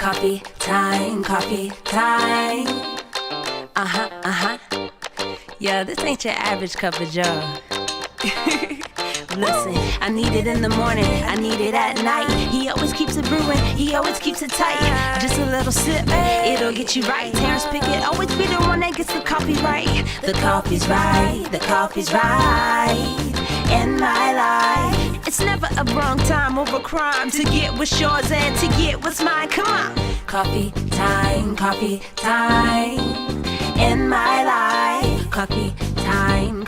Coffee time, coffee time. Yeah, this ain't your average cup of joe. Listen, I need it in the morning, I need it at night. He always keeps it brewing, he always keeps it tight. Just a little sip, it'll get you right. Terrence Pickett always be the one that gets the coffee right. The coffee's right, the coffee's right in my life. It's never a wrong time over crime to get what's yours and to get what's mine. Come on. Coffee time in my life. Coffee time.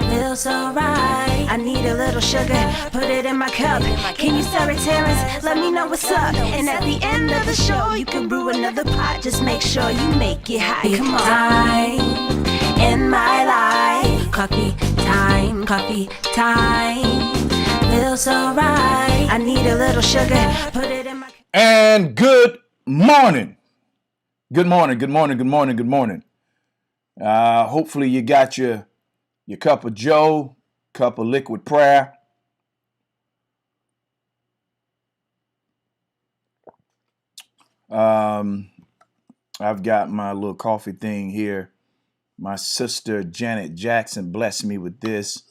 Feels so right. I need a little sugar, put it in my cup. Can you stir it, Terrence? Let me know what's up. And at the end of the show, you can brew another pot. Just make sure you make it hot. Come on. Time in my life. Coffee time. Feels so right. I need a little sugar, put it in my cup. And good morning. Good morning. Hopefully you got your cup of joe, cup of liquid prayer. I've got my little coffee thing here. My sister Janet Jackson blessed me with this.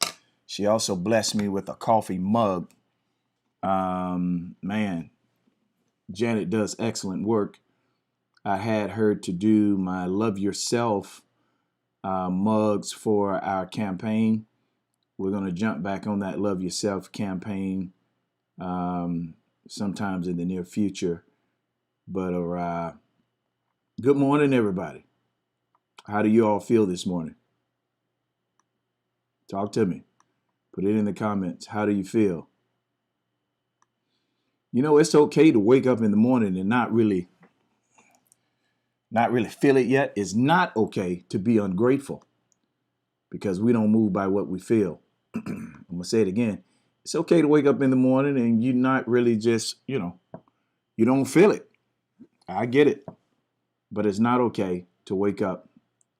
She also blessed me with a coffee mug. Man, Janet does excellent work. I had her to do my Love Yourself mugs for our campaign. We're going to jump back on that Love Yourself campaign sometimes in the near future. But good morning, everybody. How do you all feel this morning? Talk to me. Put it in the comments. How do you feel? You know, it's okay to wake up in the morning and not really feel it yet. It's not okay to be ungrateful because we don't move by what we feel. I'm going to say it again. It's okay to wake up in the morning and you're not really just, you don't feel it. I get it. But it's not okay to wake up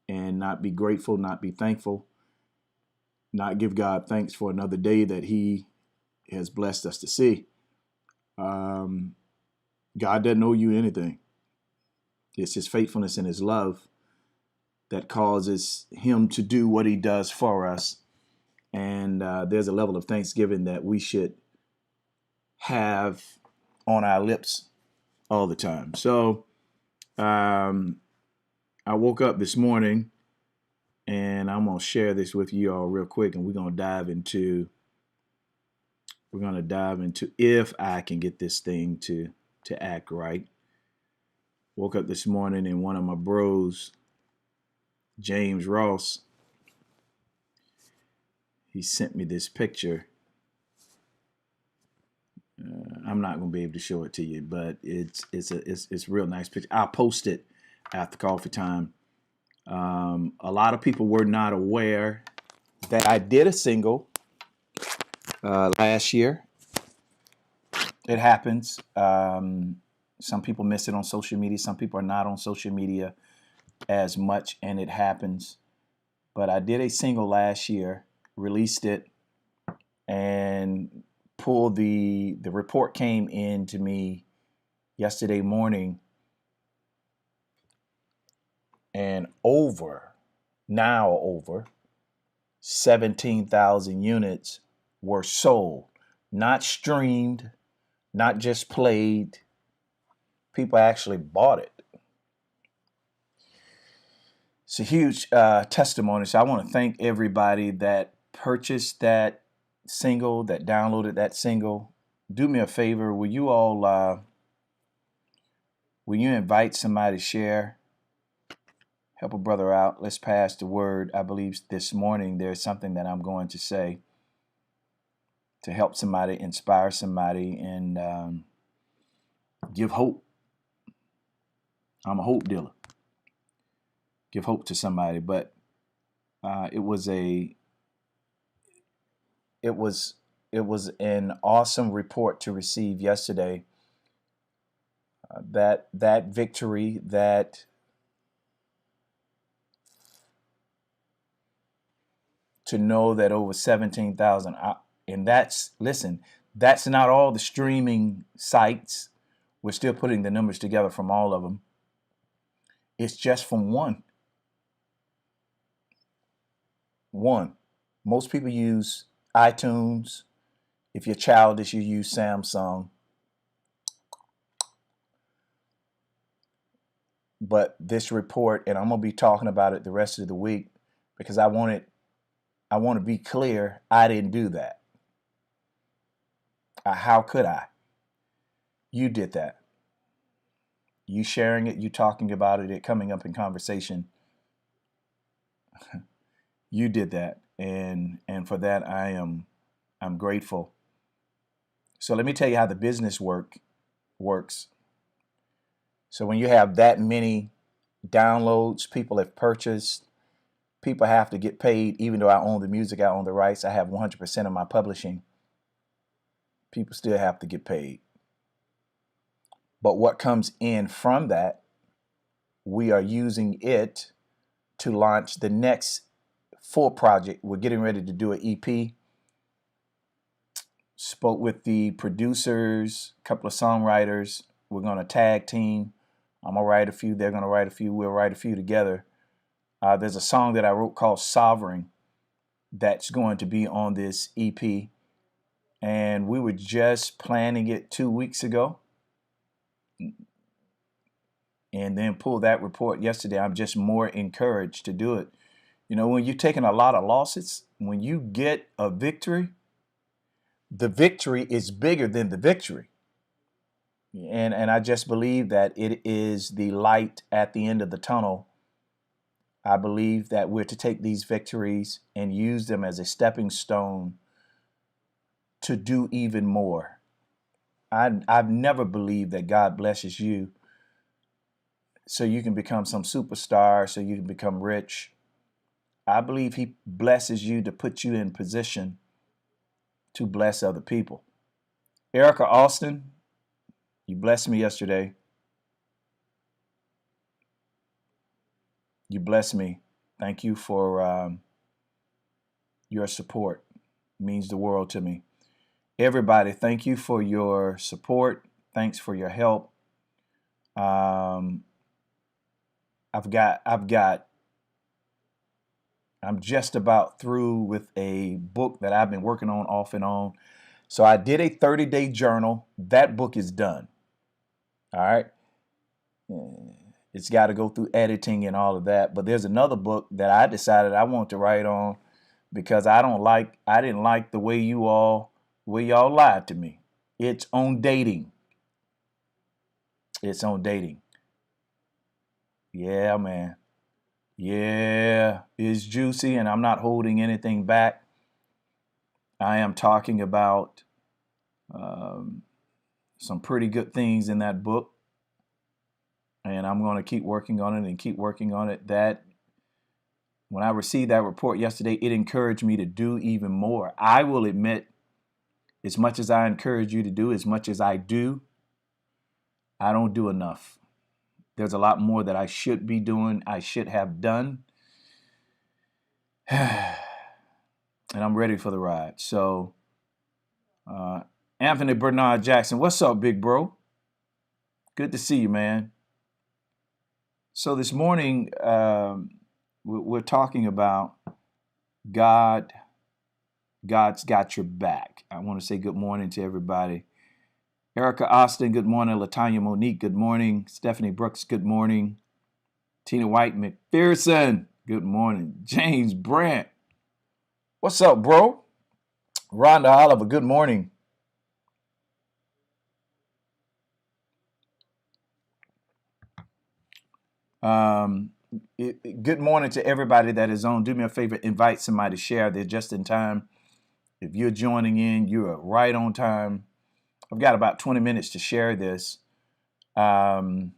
and not be grateful, not be thankful, not give God thanks for another day that he has blessed us to see. God doesn't owe you anything. It's his faithfulness and his love that causes him to do what he does for us. And there's a level of thanksgiving that we should have on our lips all the time. So I woke up this morning and I'm going to share this with you all real quick. And we're going to dive into if I can get this thing to act right. Woke up this morning and one of my bros, James Ross, he sent me this picture. I'm not going to be able to show it to you, but it's a real nice picture. I'll post it after coffee time. A lot of people were not aware that I did a single last year. It happens. Some people miss it on social media. Some people are not on social media as much, and it happens. But I did a single last year, released it, and pulled the report came in to me yesterday morning, and over 17,000 units were sold, not streamed, not just played. People actually bought it. It's a huge testimony. So I want to thank everybody that purchased that single, that downloaded that single. Do me a favor. Will you all, will you invite somebody to share? Help a brother out. Let's pass the word. I believe this morning there's something that I'm going to say to help somebody, inspire somebody, and give hope. I'm a hope dealer. Give hope to somebody. But it was an awesome report to receive yesterday. That victory, to know that over 17,000, and that's not all the streaming sites We're still putting the numbers together from all of them. It's just from one. One. Most people use iTunes. If you're childish, you use Samsung. But this report, and I'm going to be talking about it the rest of the week because I want to be clear, I didn't do that. How could I? You did that. You sharing it, you talking about it coming up in conversation. You did that, and for that I'm grateful. So let me tell you how the business works. So when you have that many downloads, people have purchased, people have to get paid. Even though I own the music, I own the rights, I have 100% of my publishing. People still have to get paid. But what comes in from that, we are using it to launch the next full project. We're getting ready to do an EP. Spoke with the producers, a couple of songwriters. We're going to tag team. I'm going to write a few. They're going to write a few. We'll write a few together. There's a song that I wrote called Sovereign that's going to be on this EP. And we were just planning it 2 weeks ago. And then pulled that report yesterday. I'm just more encouraged to do it. You know, when you're taking a lot of losses, when you get a victory, the victory is bigger than the victory. And I just believe that it is the light at the end of the tunnel. I believe that we're to take these victories and use them as a stepping stone to do even more. I've never believed that God blesses you so you can become some superstar, so you can become rich. I believe he blesses you to put you in position to bless other people. Erica Austin, you blessed me yesterday. You blessed me. Thank you for your support. It means the world to me. Everybody, thank you for your support. Thanks for your help. I'm just about through with a book that I've been working on off and on. So I did a 30-day journal. That book is done. All right. It's got to go through editing and all of that. But there's another book that I decided I want to write on because I didn't like the way y'all lied to me. It's on dating. It's on dating. Yeah, man. Yeah, it's juicy, and I'm not holding anything back. I am talking about some pretty good things in that book, and I'm going to keep working on it and keep working on it. That when I received that report yesterday, it encouraged me to do even more. I will admit, as much as I encourage you to do, as much as I do, I don't do enough. There's a lot more that I should be doing, I should have done. And I'm ready for the ride. So, Anthony Bernard Jackson, what's up, big bro? Good to see you, man. So this morning, we're talking about God's got your back. I want to say good morning to everybody. Erica Austin, good morning. Latanya Monique, good morning. Stephanie Brooks, good morning. Tina White McPherson, good morning. James Brandt, what's up, bro? Rhonda Oliver, good morning. Good morning to everybody that is on. Do me a favor, invite somebody to share. They're just in time. If you're joining in, you are right on time. I've got about 20 minutes to share this. I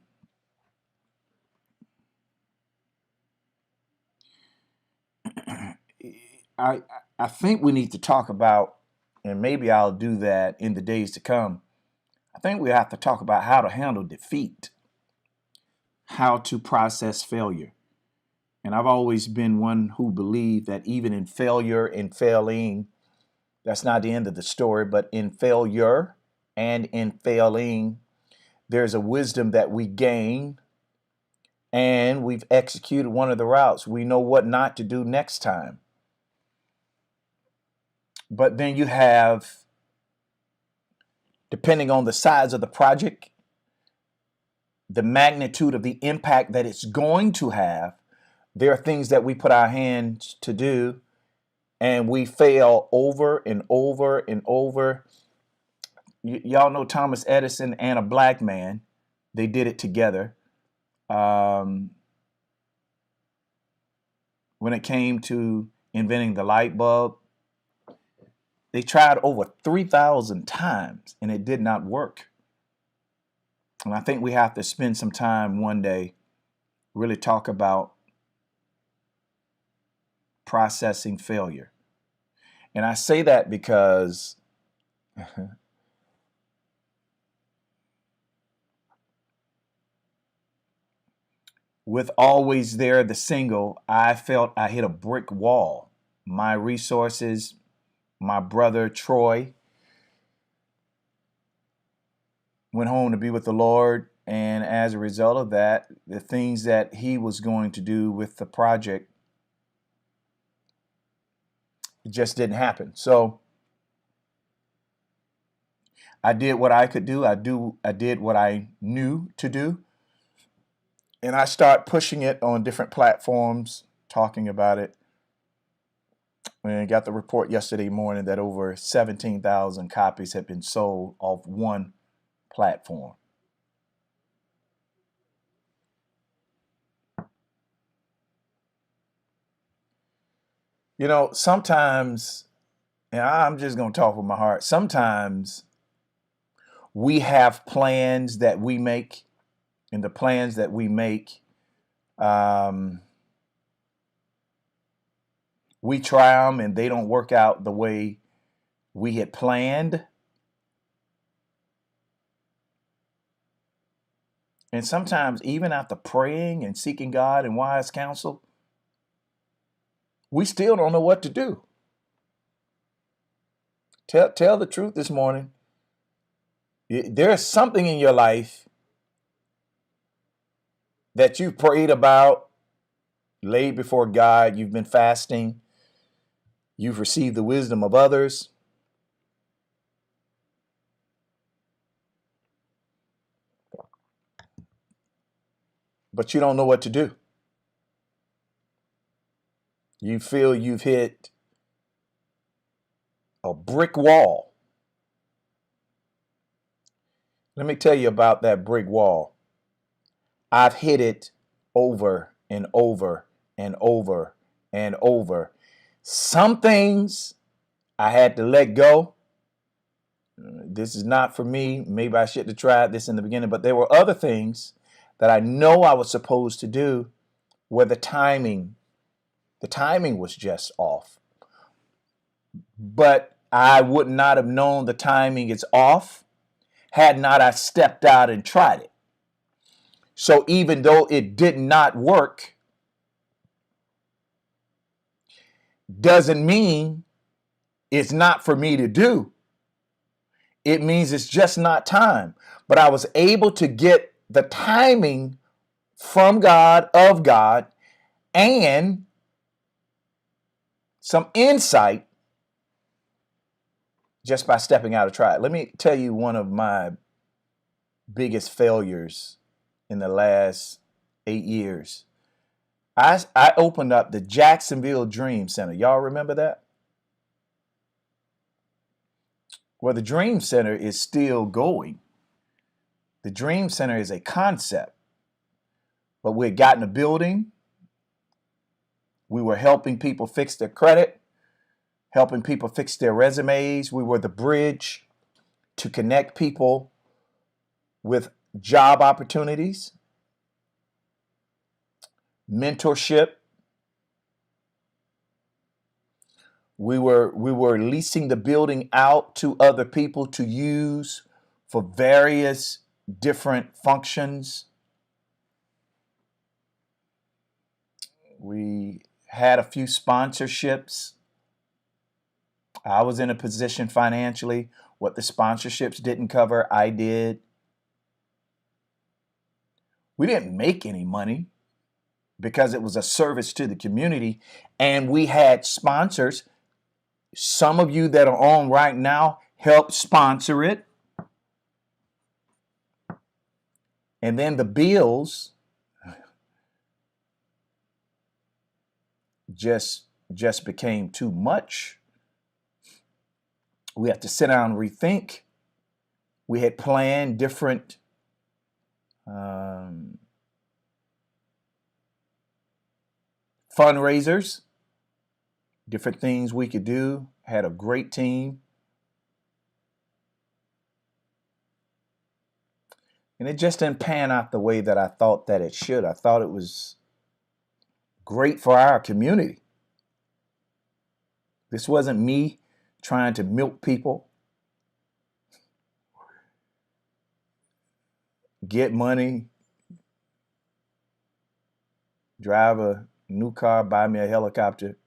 think we need to talk about, and maybe I'll do that in the days to come. I think we have to talk about how to handle defeat, how to process failure. And I've always been one who believed that even in failure and failing, that's not the end of the story, but in failure and in failing, there's a wisdom that we gain, and we've executed one of the routes. We know what not to do next time. But then you have, depending on the size of the project, the magnitude of the impact that it's going to have, there are things that we put our hands to do and we fail over and over and over. Y'all know Thomas Edison and a black man. They did it together. When it came to inventing the light bulb, they tried over 3,000 times and it did not work. And I think we have to spend some time one day really talk about processing failure. And I say that because with Always There, the single, I felt I hit a brick wall. My resources, my brother Troy went home to be with the Lord. And as a result of that, the things that he was going to do with the project, it just didn't happen. So I did what I could do. I did what I knew to do. And I start pushing it on different platforms, talking about it. And I got the report yesterday morning that over 17,000 copies have been sold off one platform. You know, sometimes, and I'm just going to talk with my heart, sometimes we have plans that we make, and the plans that we make, we try them and they don't work out the way we had planned. And sometimes, even after praying and seeking God and wise counsel, we still don't know what to do. Tell the truth this morning. There's something in your life that you've prayed about, laid before God, you've been fasting, you've received the wisdom of others. But you don't know what to do. You feel you've hit a brick wall. Let me tell you about that brick wall. I've hit it over and over and over and over. Some things I had to let go. This is not for me. Maybe I should have tried this in the beginning, but there were other things that I know I was supposed to do where the timing was just off. But I would not have known the timing is off had not I stepped out and tried it. So even though it did not work, doesn't mean it's not for me to do. It means it's just not time. But I was able to get the timing from God, of God, and some insight just by stepping out to try it. Let me tell you one of my biggest failures in the last 8 years. I opened up the Jacksonville Dream Center. Y'all remember that? Well, the Dream Center is still going. The Dream Center is a concept, but we had gotten a building. We were helping people fix their credit, helping people fix their resumes. We were the bridge to connect people with job opportunities, mentorship. We were leasing the building out to other people to use for various different functions. We had a few sponsorships. I was in a position financially. What the sponsorships didn't cover, I did. We didn't make any money because it was a service to the community, and we had sponsors. Some of you that are on right now helped sponsor it. And then the bills just became too much. We had to sit down and rethink. We had planned different fundraisers, different things we could do. Had a great team. And it just didn't pan out the way that I thought that it should. I thought it was great for our community. This wasn't me trying to milk people, get money, drive a new car, buy me a helicopter.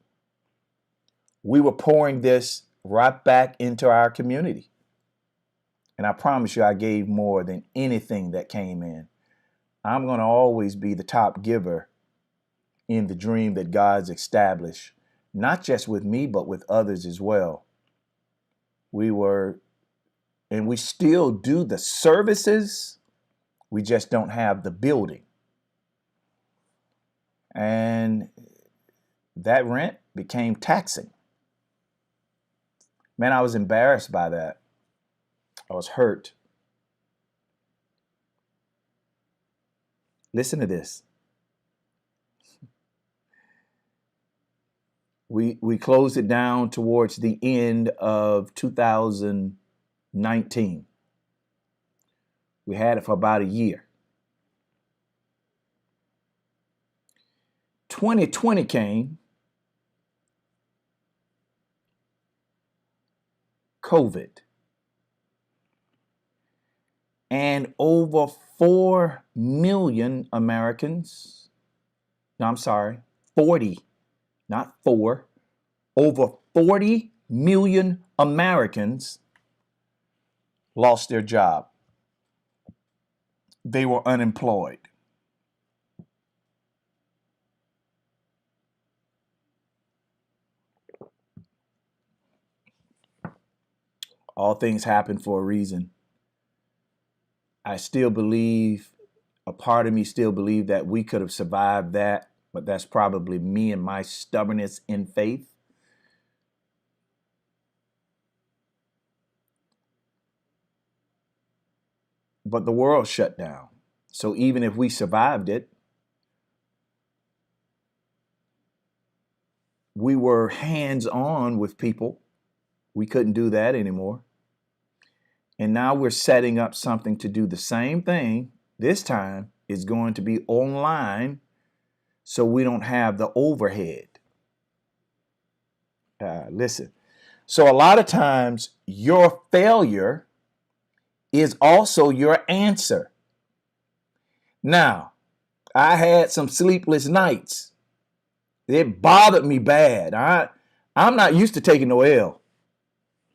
We were pouring this right back into our community. And I promise you, I gave more than anything that came in. I'm going to always be the top giver in the dream that God's established, not just with me, but with others as well. We were, and we still do the services. We just don't have the building. And that rent became taxing. Man, I was embarrassed by that. I was hurt. Listen to this. We closed it down towards the end of 2019. We had it for about a year. 2020 came. COVID. And over 4 million Americans, no, I'm sorry, 40, not 4, over 40 million Americans lost their job. They were unemployed. All things happen for a reason. I still believe, a part of me still believe that we could have survived that, but that's probably me and my stubbornness in faith. But the world shut down. So even if we survived it, we were hands-on with people. We couldn't do that anymore. And now we're setting up something to do the same thing. This time is going to be online, so we don't have the overhead. Listen. So a lot of times your failure is also your answer. Now, I had some sleepless nights. It bothered me bad. I'm not used to taking no L.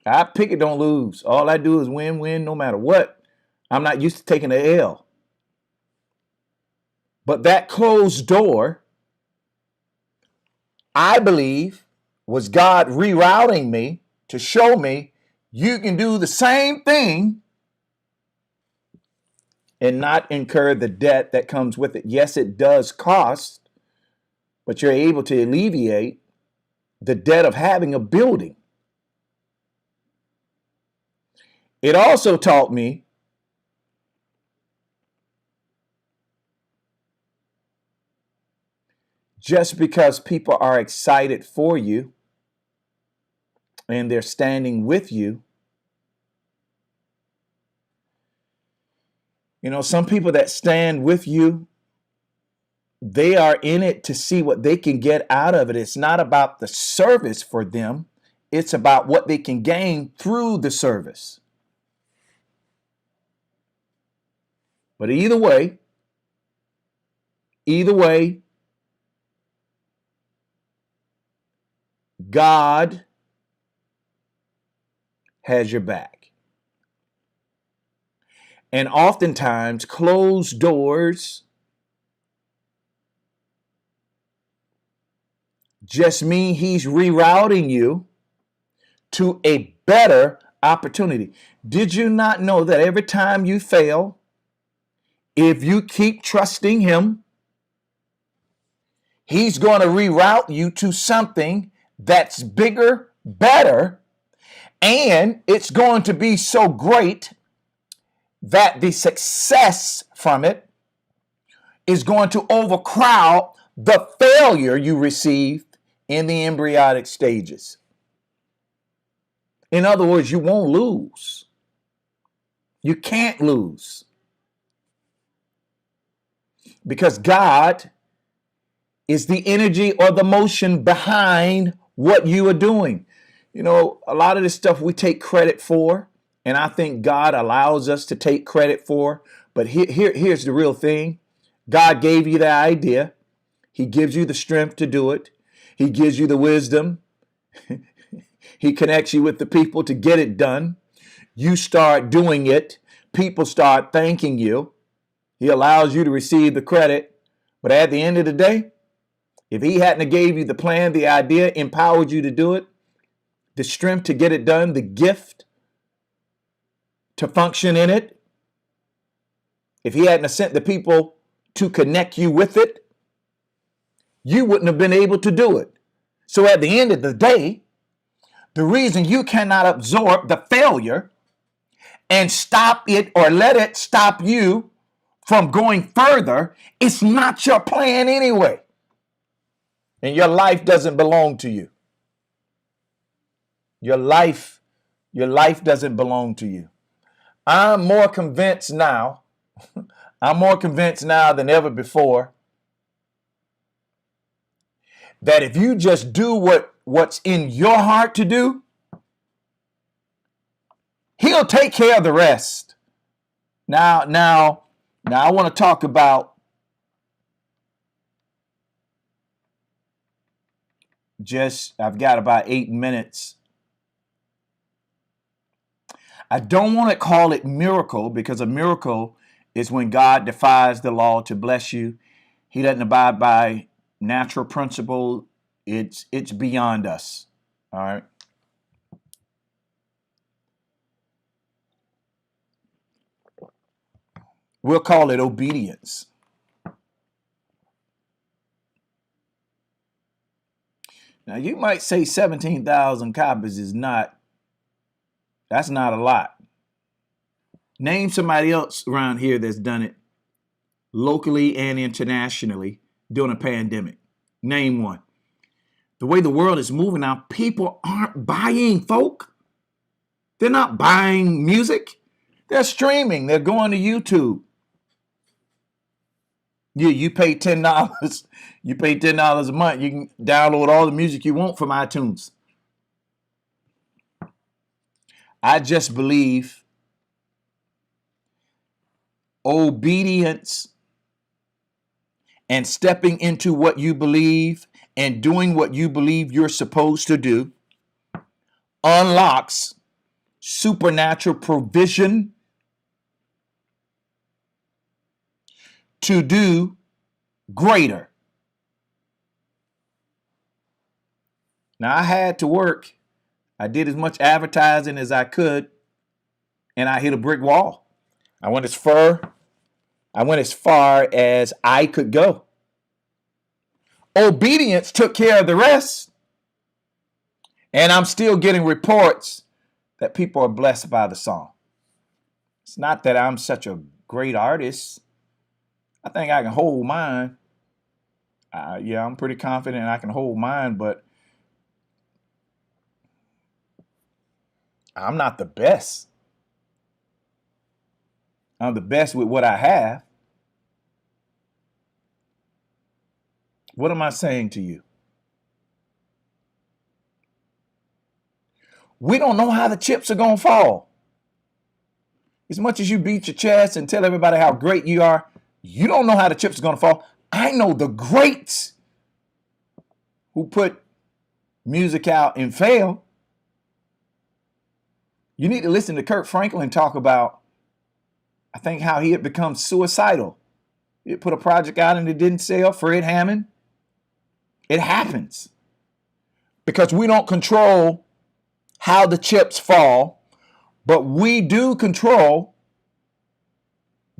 I pick it, don't lose. All I do is win no matter what. I'm not used to taking an L. But that closed door, I believe, was God rerouting me to show me you can do the same thing and not incur the debt that comes with it. Yes, it does cost, but you're able to alleviate the debt of having a building. It also taught me just because people are excited for you and they're standing with you. You know, some people that stand with you, they are in it to see what they can get out of it. It's not about the service for them. It's about what they can gain through the service. But either way, God has your back. And oftentimes closed doors just means he's rerouting you to a better opportunity. Did you not know that every time you fail, if you keep trusting him, he's going to reroute you to something that's bigger, better, and it's going to be so great that the success from it is going to overcrowd the failure you received in the embryonic stages. In other words, you won't lose. You can't lose. Because God is the energy or the motion behind what you are doing. You know, a lot of this stuff we take credit for, and I think God allows us to take credit for. But here's the real thing. God gave you the idea. He gives you the strength to do it. He gives you the wisdom. He connects you with the people to get it done. You start doing it. People start thanking you. He allows you to receive the credit. But at the end of the day, if he hadn't gave you the plan, the idea, empowered you to do it, the strength to get it done, the gift to function in it, if he hadn't sent the people to connect you with it, you wouldn't have been able to do it. So at the end of the day, the reason you cannot absorb the failure and stop it or let it stop you from going further, it's not your plan anyway. And your life doesn't belong to you. Your life doesn't belong to you. I'm more convinced now than ever before that if you just do what's in your heart to do, he'll take care of the rest. Now I want to talk about I've got about 8 minutes. I don't want to call it miracle, because a miracle is when God defies the law to bless you. He doesn't abide by natural principle. It's beyond us. All right. We'll call it obedience. Now you might say 17,000 copies that's not a lot. Name somebody else around here that's done it locally and internationally during a pandemic. Name one. The way the world is moving now, people aren't buying, folk. They're not buying music. They're streaming. They're going to YouTube. You pay $10. You pay $10 a month. You can download all the music you want from iTunes. I just believe obedience and stepping into what you believe and doing what you believe you're supposed to do unlocks supernatural provision to do greater. Now, I had to work. I did as much advertising as I could, and I hit a brick wall. I went as far as I could go. Obedience took care of the rest, and I'm still getting reports that people are blessed by the song. It's not that I'm such a great artist. I think I can hold mine. I'm pretty confident I can hold mine, but I'm not the best. I'm the best with what I have. What am I saying to you? We don't know how the chips are going to fall. As much as you beat your chest and tell everybody how great you are, you don't know how the chips are going to fall. I know the greats who put music out and fail. You need to listen to Kirk Franklin talk about, I think, how he had become suicidal. He put a project out and it didn't sell. Fred Hammond. It happens. because we don't control how the chips fall, but we do control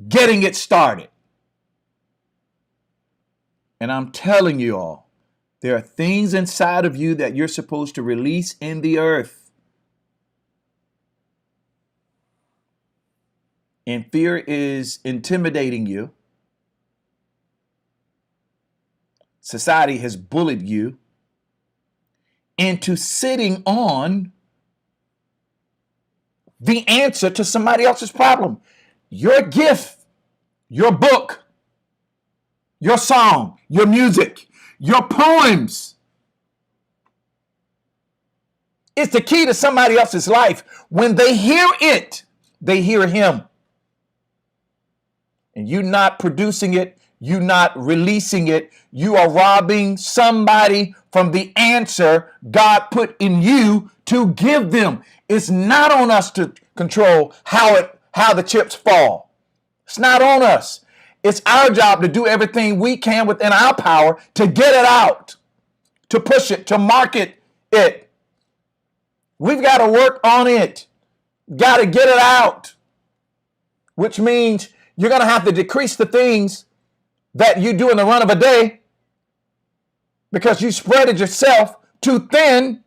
getting it started. And I'm telling you all, there are things inside of you that you're supposed to release in the earth. And fear is intimidating you. Society has bullied you into sitting on the answer to somebody else's problem. Your gift, your book, your song, your music, your poems. It's the key to somebody else's life. When they hear it, they hear him. And you not producing it, you not releasing it, you are robbing somebody from the answer God put in you to give them. It's not on us to control how the chips fall. It's not on us. It's our job to do everything we can within our power to get it out, to push it, to market it. We've got to work on it. Got to get it out, which means you're going to have to decrease the things that you do in the run of a day because you spreaded yourself too thin.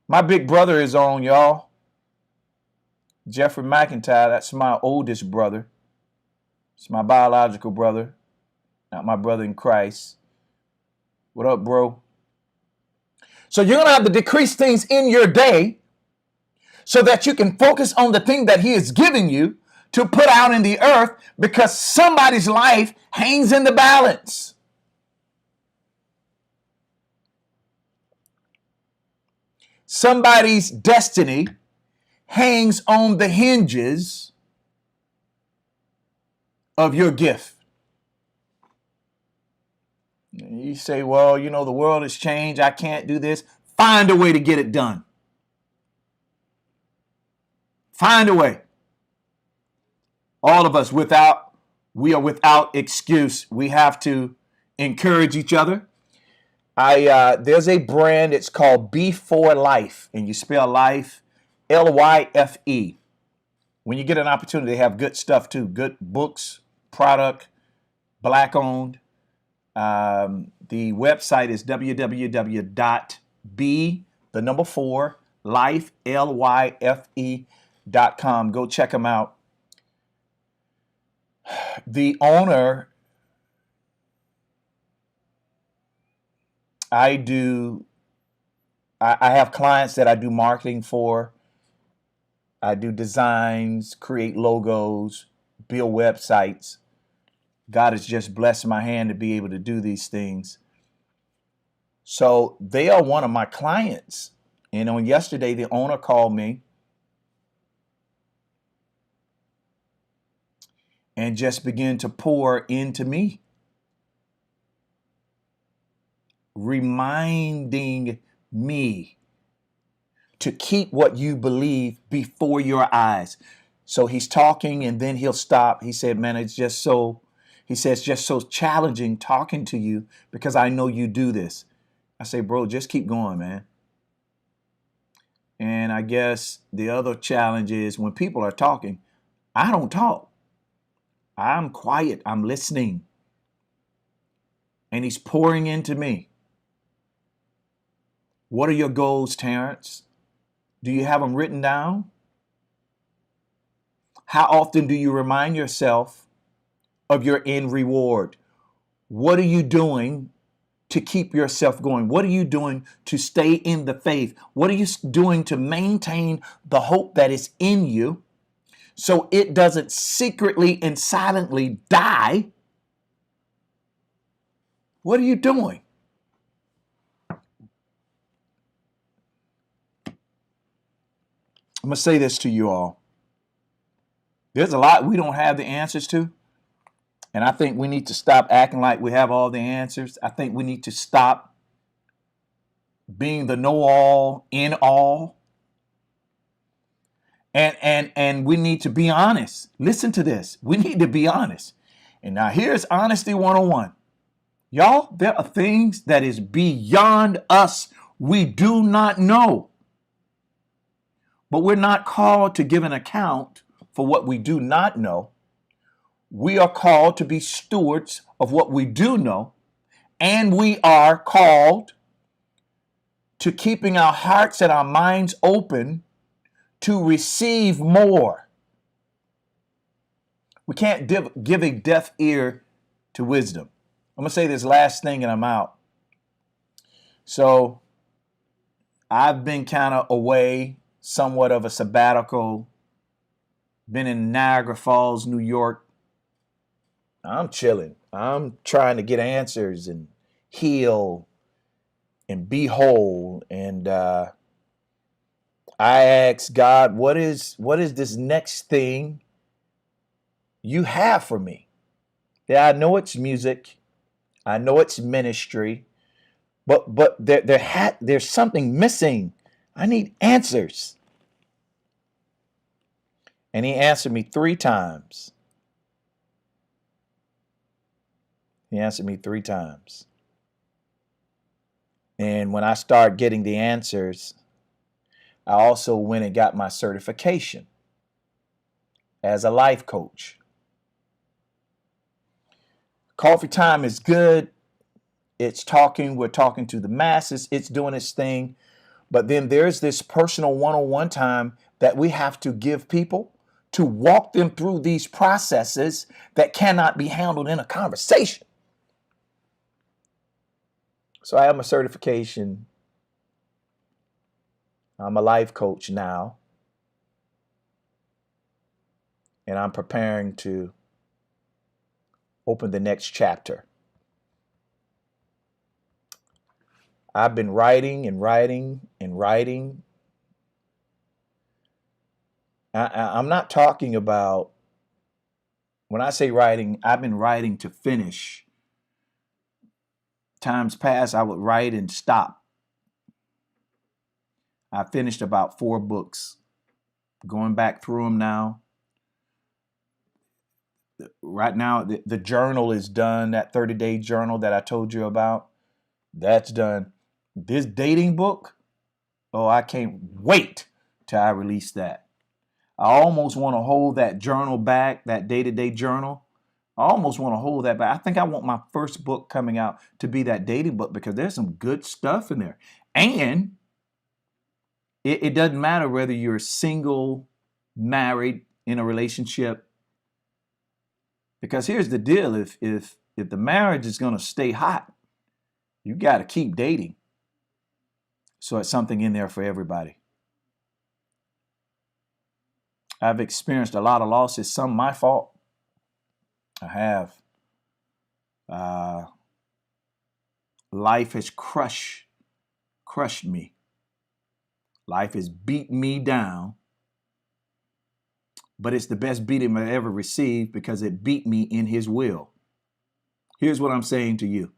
My big brother is on, y'all. Jeffrey McIntyre, that's my oldest brother. It's my biological brother, not my brother in Christ. What up, bro? So you're going to have to decrease things in your day so that you can focus on the thing that he is giving you to put out in the earth, because somebody's life hangs in the balance. Somebody's destiny hangs on the hinges of your gift. You say, well, you know, the world has changed. I can't do this. Find a way to get it done. Find a way. All of us we are without excuse. We have to encourage each other. There's a brand, it's called B4 Life, and you spell life Lyfe. When you get an opportunity, they have good stuff too, good books, product, black owned. The website is www.b4life.com. Go check them out. The owner, I have clients that I do marketing for. I do designs, create logos, build websites. God has just blessed my hand to be able to do these things. So they are one of my clients. And on yesterday, the owner called me and just began to pour into me, reminding me to keep what you believe before your eyes. So he's talking and then he'll stop. He said, man, it's just so challenging talking to you because I know you do this. I say, bro, just keep going, man. And I guess the other challenge is when people are talking, I don't talk. I'm quiet. I'm listening. And he's pouring into me. What are your goals, Terrence? Do you have them written down? How often do you remind yourself of your end reward? What are you doing to keep yourself going? What are you doing to stay in the faith? What are you doing to maintain the hope that is in you so it doesn't secretly and silently die? What are you doing? I'm going to say this to you all. There's a lot we don't have the answers to. And I think we need to stop acting like we have all the answers. I think we need to stop being the know-all, in-all. And we need to be honest. Listen to this. We need to be honest. And now here's Honesty 101. Y'all, there are things that is beyond us we do not know. But we're not called to give an account for what we do not know. We are called to be stewards of what we do know, and we are called to keeping our hearts and our minds open to receive more. We can't give a deaf ear to wisdom. I'm going to say this last thing and I'm out. So I've been kind of away, somewhat of a sabbatical, been in Niagara Falls, New York. I'm chilling. I'm trying to get answers and heal and be whole. And I asked God, what is this next thing you have for me? Yeah, I know it's music. I know it's ministry. But there's something missing. I need answers. And he answered me 3 times. He answered me 3 times. And when I started getting the answers, I also went and got my certification as a life coach. Coffee Time is good. It's talking. We're talking to the masses. It's doing its thing. But then there's this personal one-on-one time that we have to give people to walk them through these processes that cannot be handled in a conversation. So I have my certification. I'm a life coach now. And I'm preparing to open the next chapter. I've been writing and writing and writing. I'm not talking about, when I say writing, I've been writing to finish. Times past, I would write and stop. I finished about 4 books. Going back through them now. Right now, the journal is done, that 30-day journal that I told you about. That's done. This dating book, oh, I can't wait till I release that. I almost want to hold that journal back, that day-to-day journal. I almost want to hold that back. I think I want my first book coming out to be that dating book because there's some good stuff in there. And it doesn't matter whether you're single, married, in a relationship. Because here's the deal. If the marriage is going to stay hot, you got to keep dating. So it's something in there for everybody. I've experienced a lot of losses, some my fault. I have. Life has crushed me. Life has beat me down. But it's the best beating I ever received because it beat me in his will. Here's what I'm saying to you.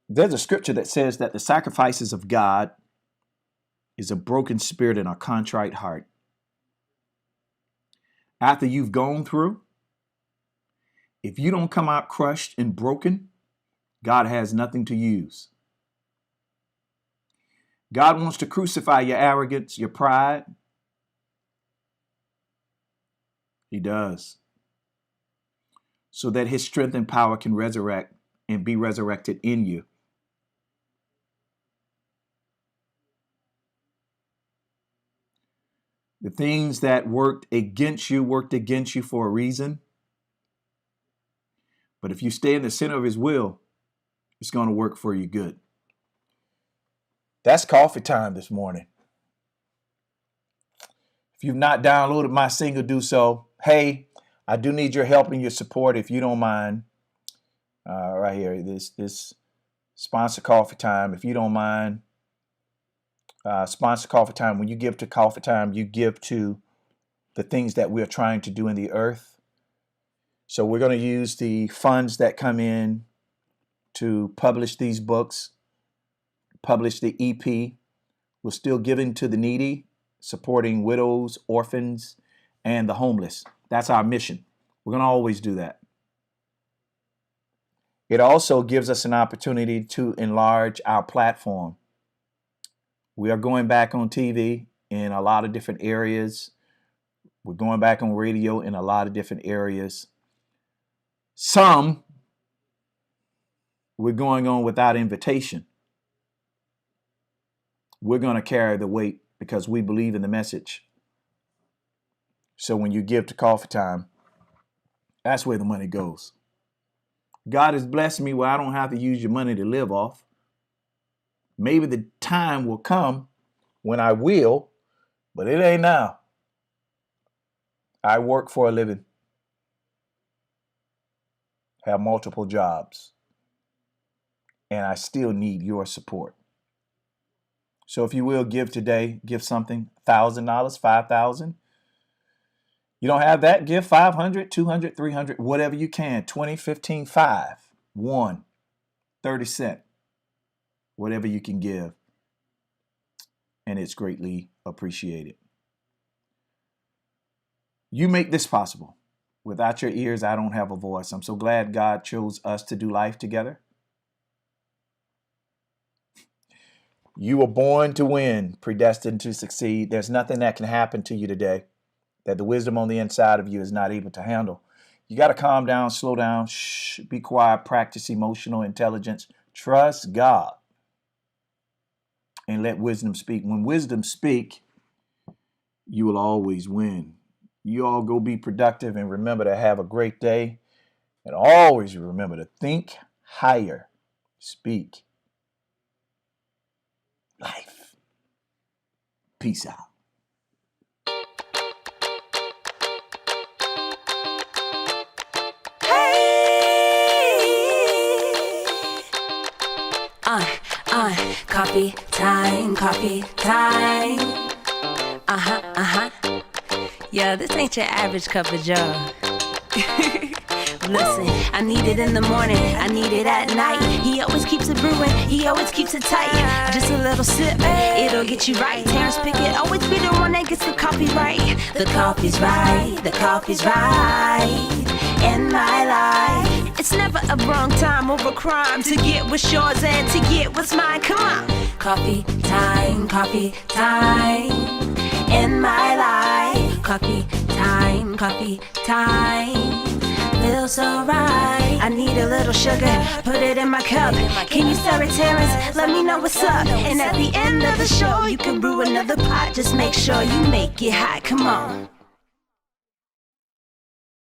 There's a scripture that says that the sacrifices of God is a broken spirit and a contrite heart. After you've gone through, if you don't come out crushed and broken, God has nothing to use. God wants to crucify your arrogance, your pride. He does. So that his strength and power can resurrect and be resurrected in you. The things that worked against you for a reason. But if you stay in the center of his will, it's going to work for you good. That's coffee time this morning. If you've not downloaded my single, do so. Hey, I do need your help and your support if you don't mind. Right here, this sponsor coffee time. If you don't mind, sponsor coffee time. When you give to coffee time, you give to the things that we're trying to do in the earth. So we're going to use the funds that come in to publish these books, publish the EP. We're still giving to the needy, supporting widows, orphans, and the homeless. That's our mission. We're going to always do that. It also gives us an opportunity to enlarge our platform. We are going back on TV in a lot of different areas. We're going back on radio in a lot of different areas. Some we're going on without invitation. We're going to carry the weight because we believe in the message. So when you give to Coffee Time, that's where the money goes. God has blessed me where I don't have to use your money to live off. Maybe the time will come when I will, but it ain't now. I work for a living, have multiple jobs, and I still need your support. So if you will give today, give something, $1,000, $5,000. You don't have that, give 500, 200, 300, whatever you can, 20, 15, 5, 1, 30 cents, whatever you can give. And it's greatly appreciated. You make this possible. Without your ears, I don't have a voice. I'm so glad God chose us to do life together. You were born to win, predestined to succeed. There's nothing that can happen to you today that the wisdom on the inside of you is not able to handle. You got to calm down, slow down, be quiet, practice emotional intelligence, trust God, and let wisdom speak. When wisdom speak, you will always win. You all go be productive and remember to have a great day. And always remember to think higher, speak life. Peace out. Coffee time, coffee time. Yeah, this ain't your average cup of joe. Listen, I need it in the morning, I need it at night. He always keeps it brewing, he always keeps it tight. Just a little sip, it'll get you right. Terrence Pickett always be the one that gets the coffee right. The coffee's right, the coffee's right in my life. It's never a wrong time or a crime to get what's yours and to get what's mine. Come on. Coffee time in my life. Coffee time feels so right. I need a little sugar, put it in my cup. Can you stir it, Terrence? Let me know what's up. And at the end of the show, you can brew another pot. Just make sure you make it hot. Come on.